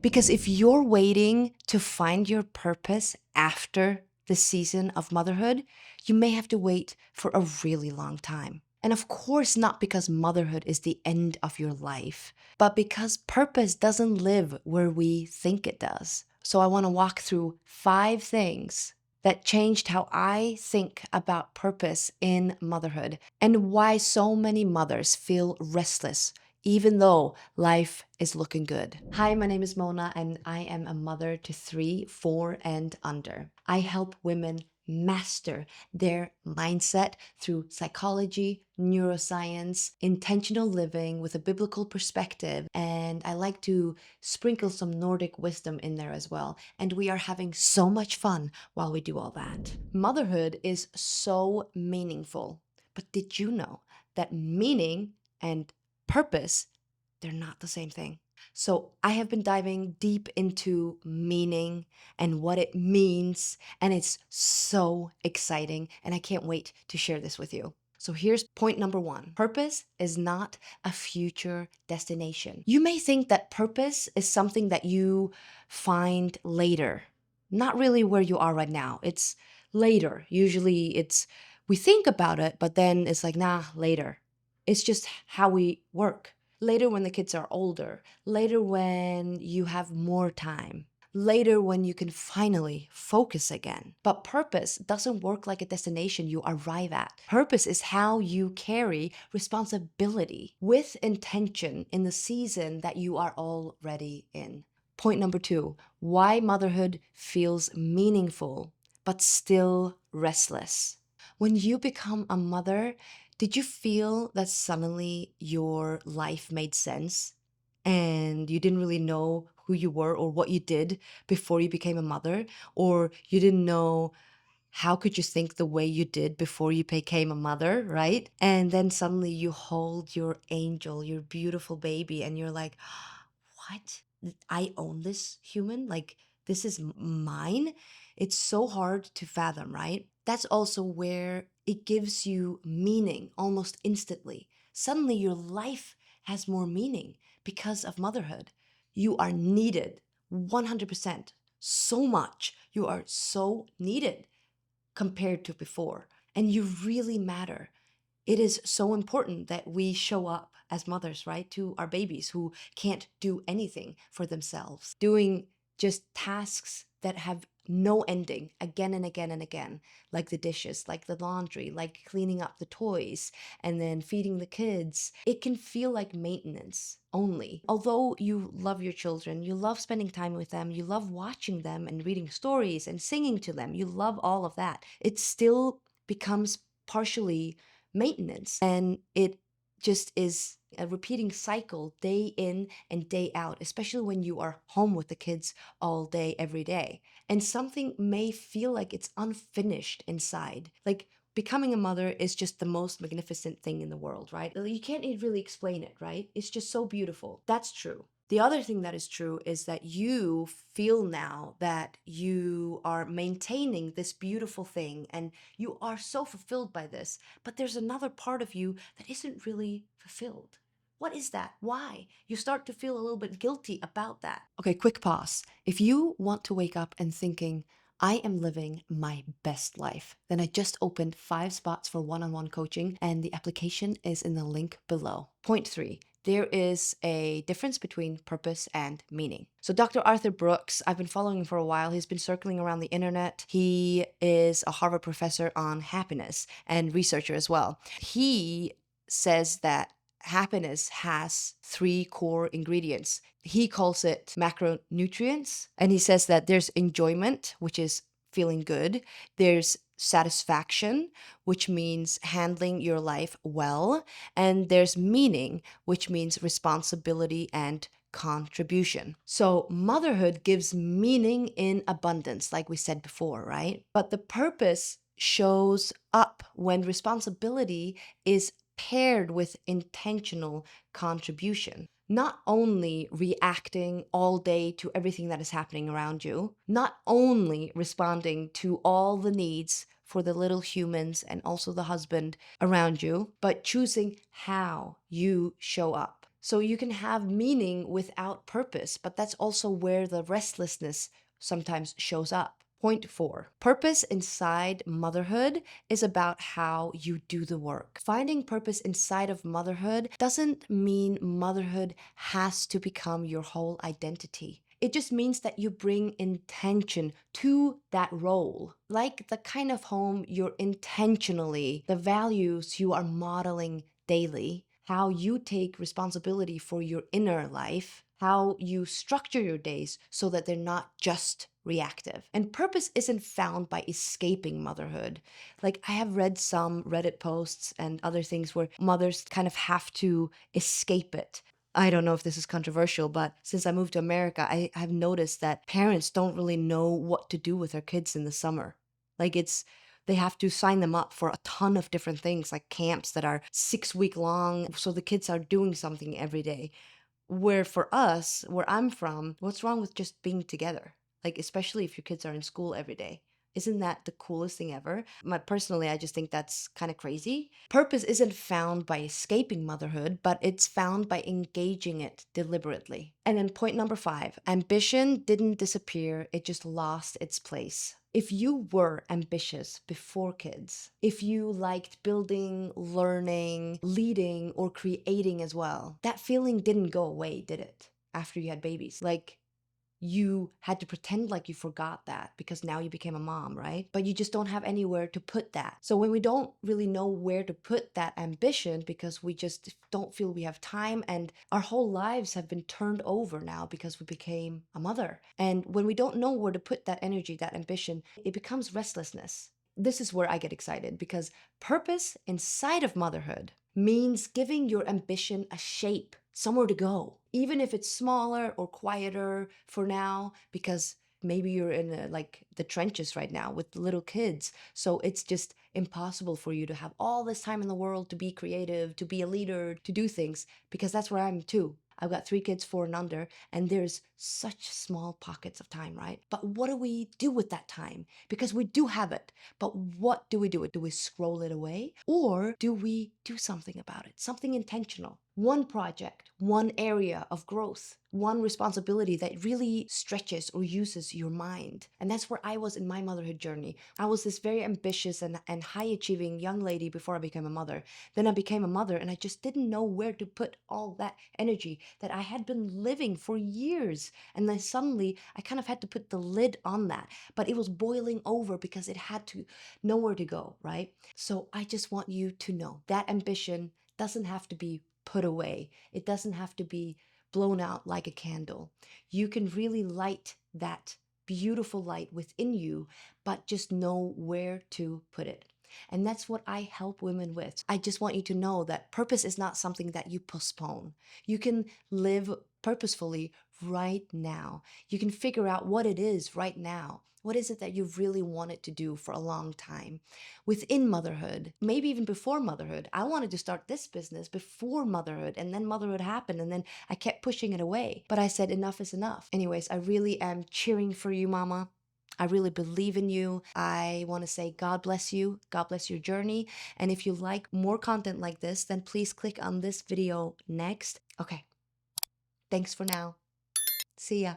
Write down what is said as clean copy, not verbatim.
Because if you're waiting to find your purpose after the season of motherhood, you may have to wait for a really long time. And of course, not because motherhood is the end of your life, but because purpose doesn't live where we think it does. So I want to walk through 5 things that changed how I think about purpose in motherhood and why so many mothers feel restless even though life is looking good. Hi, my name is Mona, and I am a mother to 3, 4, and under. I help women master their mindset through psychology, neuroscience, intentional living with a biblical perspective, and I like to sprinkle some Nordic wisdom in there as well. And we are having so much fun while we do all that. Motherhood is so meaningful, but did you know that meaning and purpose, they're not the same thing? So I have been diving deep into meaning and what it means, and it's so exciting, and I can't wait to share this with you. So here's point number 1. Purpose is not a future destination. You may think that purpose is something that you find later, not really where you are right now. It's later. Usually we think about it, but then it's like, nah, later. It's just how we work. Later when the kids are older, later when you have more time, later when you can finally focus again. But purpose doesn't work like a destination you arrive at. Purpose is how you carry responsibility with intention in the season that you are already in. Point number 2, why motherhood feels meaningful but still restless. When you become a mother, did you feel that suddenly your life made sense and you didn't really know who you were or what you did before you became a mother? Or you didn't know how could you think the way you did before you became a mother, right? And then suddenly you hold your angel, your beautiful baby, and you're like, what? I own this human? Like, this is mine? It's so hard to fathom, right? That's also where it gives you meaning almost instantly. Suddenly, your life has more meaning because of motherhood. You are needed 100%. So much. You are so needed compared to before. And you really matter. It is so important that we show up as mothers, right, to our babies who can't do anything for themselves, doing just tasks that have no ending again and again and again, like the dishes, like the laundry, like cleaning up the toys, and then feeding the kids. It can feel like maintenance only. Although you love your children, you love spending time with them, you love watching them and reading stories and singing to them, you love all of that, it still becomes partially maintenance. And it just is a repeating cycle day in and day out, especially when you are home with the kids all day, every day. And something may feel like it's unfinished inside. Like becoming a mother is just the most magnificent thing in the world, right? You can't really explain it, right? It's just so beautiful. That's true. The other thing that is true is that you feel now that you are maintaining this beautiful thing and you are so fulfilled by this, but there's another part of you that isn't really fulfilled. What is that? Why? You start to feel a little bit guilty about that. Okay, quick pause. If you want to wake up and thinking, I am living my best life, then I just opened 5 spots for one-on-one coaching and the application is in the link below. Point 3. There is a difference between purpose and meaning. So Dr. Arthur Brooks, I've been following him for a while. He's been circling around the internet. He is a Harvard professor on happiness and researcher as well. He says that happiness has 3 core ingredients. He calls it macronutrients. And he says that there's enjoyment, which is feeling good. There's satisfaction, which means handling your life well. And there's meaning, which means responsibility and contribution. So motherhood gives meaning in abundance, like we said before, right? But the purpose shows up when responsibility is paired with intentional contribution. Not only reacting all day to everything that is happening around you, not only responding to all the needs for the little humans and also the husband around you, but choosing how you show up. So you can have meaning without purpose, but that's also where the restlessness sometimes shows up. Point 4, purpose inside motherhood is about how you do the work. Finding purpose inside of motherhood doesn't mean motherhood has to become your whole identity. It just means that you bring intention to that role, like the kind of home you're intentionally, the values you are modeling daily, how you take responsibility for your inner life, how you structure your days so that they're not just reactive. And purpose isn't found by escaping motherhood. Like, I have read some Reddit posts and other things where mothers kind of have to escape it. I don't know if this is controversial, but since I moved to America, have noticed that parents don't really know what to do with their kids in the summer. Like, they have to sign them up for a ton of different things, like camps that are 6 week long. So the kids are doing something every day. Where for us, where I'm from, what's wrong with just being together? Like, especially if your kids are in school every day. Isn't that the coolest thing ever? Personally, I just think that's kind of crazy. Purpose isn't found by escaping motherhood, but it's found by engaging it deliberately. And then point number 5, ambition didn't disappear, it just lost its place. If you were ambitious before kids, if you liked building, learning, leading, or creating as well, that feeling didn't go away, did it? After you had babies. Like, you had to pretend like you forgot that because now you became a mom, right? But you just don't have anywhere to put that. So when we don't really know where to put that ambition because we just don't feel we have time, and our whole lives have been turned over now because we became a mother. And when we don't know where to put that energy, that ambition, it becomes restlessness. This is where I get excited because purpose inside of motherhood means giving your ambition a shape, somewhere to go, even if it's smaller or quieter for now, because maybe you're in like the trenches right now with little kids. So it's just impossible for you to have all this time in the world to be creative, to be a leader, to do things, because that's where I'm too. I've got 3 kids, 4 and under, and there's such small pockets of time, right? But what do we do with that time? Because we do have it. But what do we do? Do we scroll it away? Or do we do something about it? Something intentional. One project, one area of growth, one responsibility that really stretches or uses your mind. And that's where I was in my motherhood journey. I was this very ambitious and high achieving young lady before I became a mother. Then I became a mother and I just didn't know where to put all that energy that I had been living for years. And then suddenly I kind of had to put the lid on that. But it was boiling over because it had to nowhere to go, right? So I just want you to know that ambition doesn't have to be put away. It doesn't have to be blown out like a candle. You can really light that beautiful light within you, but just know where to put it. And that's what I help women with. I just want you to know that purpose is not something that you postpone. You can live purposefully right now. You can figure out what it is right now. What is it that you've really wanted to do for a long time within motherhood? Maybe even before motherhood. I wanted to start this business before motherhood, and then motherhood happened, and then I kept pushing it away. But I said, enough is enough. Anyways, I really am cheering for you, mama. I really believe in you. I want to say God bless you. God bless your journey. And if you like more content like this, then please click on this video next. Okay. Thanks for now. See ya.